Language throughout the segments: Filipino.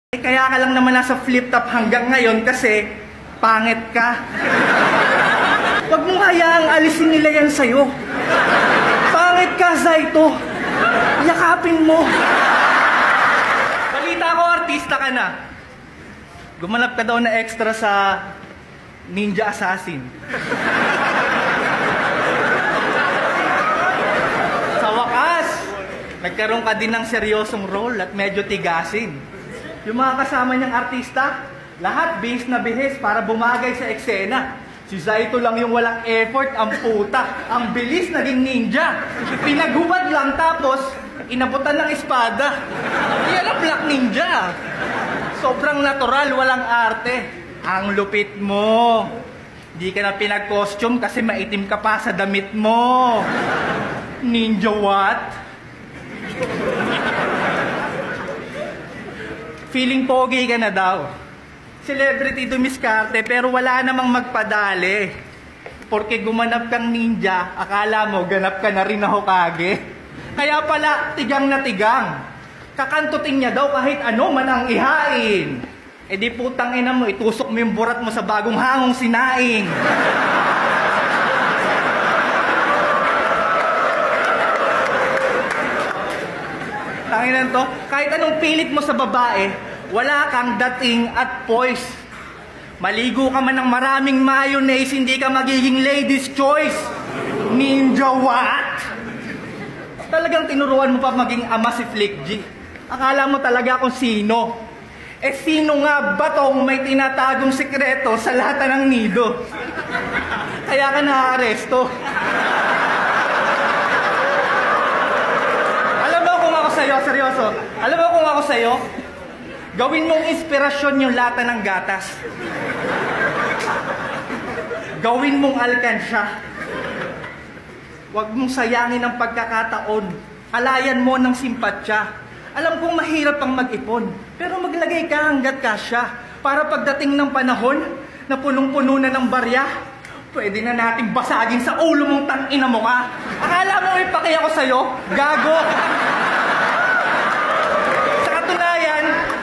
Kaya ka lang naman nasa flip-top hanggang ngayon kasi pangit ka. Huwag mong hayaang alisin nila yan sa'yo. Pangit ka, Zaito. Yakapin mo. Balita ko, artista ka na. Gumanap ka daw na extra sa Ninja Assassin. Sa wakas, nagkaroon ka din ng seryosong role at medyo tigasin. Yung mga kasama niyang artista, lahat bihis na bihis para bumagay sa eksena. Si Zaito lang yung walang effort, ang puta. Ang bilis naging ninja. Pinaghubad lang tapos inabutan ng espada. Yan ang Black Ninja. Sobrang natural, walang arte. Ang lupit mo. Di ka na pinag-costume kasi maitim ka pa sa damit mo. Ninja what? Feeling pogi ka na daw. Celebrity dumiskarte pero wala namang magpadali. Porque gumanap kang ninja, akala mo ganap ka na rin na Hokage. Kaya pala, tigang na tigang. Kakantutin niya daw kahit ano man ang ihain. E di putang ina mo, itusok mo yung burat mo sa bagong hangong sinaing. Tanginan to, kahit anong pilit mo sa babae, wala kang dating at poise. Maligo ka man ng maraming mayonnaise, hindi ka magiging lady's choice. Ninja what? Talagang tinuruan mo pa maging ama si Flick G. Akala mo talaga kung sino. Eh sino nga ba tong may tinatagong sikreto sa lahat ng nido? Kaya ka na-aresto. Seryoso. Alam mo kung ako sa'yo, gawin mong inspirasyon yung lata ng gatas. Gawin mong alkansya. Huwag mong sayangin ang pagkakataon. Alayan mo ng simpatsya. Alam kong mahirap ang mag-ipon, pero maglagay ka hanggat kasya. Para pagdating ng panahon na punong-puno na ng barya, pwede na nating basagin sa ulo mong tangina mo ka. Akala mo ipaki ako sa'yo? Gago!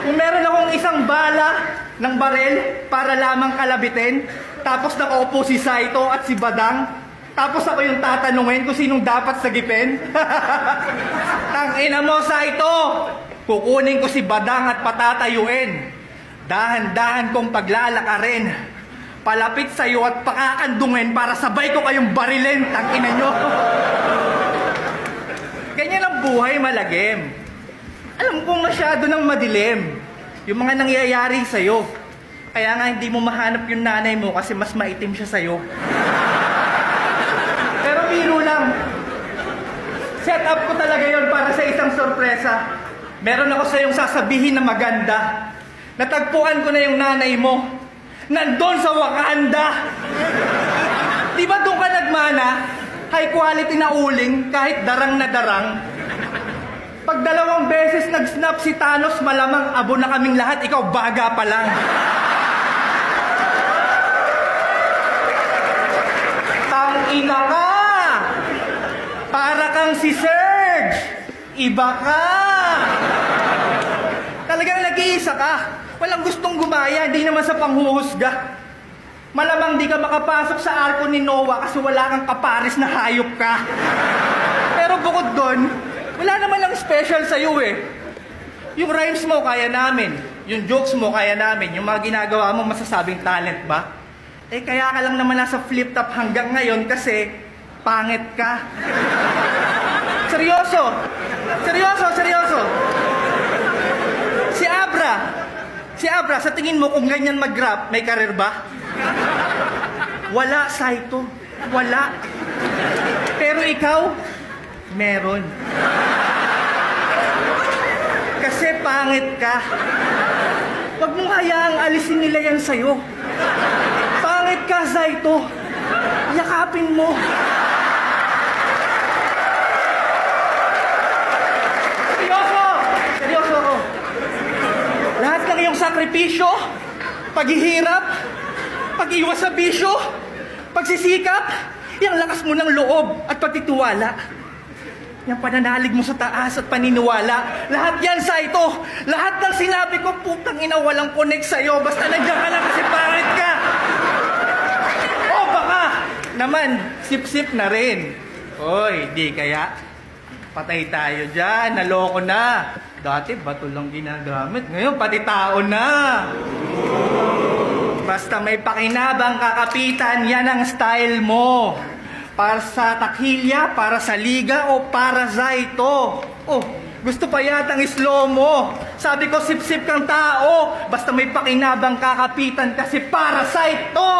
Kung meron akong isang bala ng barel para lamang kalabitin, tapos nakaupo si Zaito at si Badang, tapos ako yung tatanungin kung sinong dapat sagipin. Tangina mo, Zaito! Kukunin ko si Badang at patatayuin. Dahan-dahan kong paglalakarin. Palapit sa'yo at pakakandungin para sabay ko kayong barilin, tangina nyo. Ganyan ang buhay, malagim. Alam kong masyado nang madilim yung mga nangyayari sa'yo. Kaya nga hindi mo mahanap yung nanay mo kasi mas maitim siya sa'yo. Pero biro lang. Set up ko talaga yon para sa isang sorpresa. Meron ako sa'yong sasabihin na maganda. Natagpuan ko na yung nanay mo. Nandun sa Wakanda. Di ba doon ka nagmana? High quality na uling kahit darang na darang. Pag 2 beses nag-snap si Thanos, malamang abo na kaming lahat, ikaw baga pa lang. Tangina ka! Para kang si Serge! Iba ka! Talagang nag-iisa ka. Walang gustong gumaya, hindi naman sa panghuhusga. Malamang di ka makapasok sa arko ni Noah kasi wala kang kaparis na hayop ka. Pero bukod doon, wala naman lang special sa'yo eh. Yung rhymes mo, kaya namin. Yung jokes mo, kaya namin. Yung mga ginagawa mo, masasabing talent ba? Eh, kaya ka lang naman nasa flip-top hanggang ngayon kasi pangit ka. Seryoso. Si Abra, sa tingin mo kung ganyan mag-rap, may karir ba? Wala, Zaito. Wala. Pero ikaw, meron. Kasi pangit ka. Huwag mong hayaang alisin nila yan sa'yo. Pangit ka, Zaito. Yakapin mo. Seryoso ako. Lahat ng iyong sakripisyo, paghihirap, pag-iwas sa bisyo, pagsisikap, yung lakas mo ng loob at pagtitiwala. Yung pananalig mo sa taas at paniniwala, lahat yan sa ito. Lahat ng sinabi ko, putang ina, walang connect sa'yo. Basta nandiyan ka lang kasi pangit ka. O baka naman, sip-sip na rin. Oy, di kaya? Patay tayo dyan, naloko na. Dati bato lang ginagamit, ngayon pati tao na. Basta may pakinabang kakapitan, yan ang style mo. Para sa takhilya, para sa liga, o para sa ito. Oh, gusto pa yatang slow mo. Sabi ko, sip-sip kang tao. Basta may pakinabang kakapitan kasi para sa ito.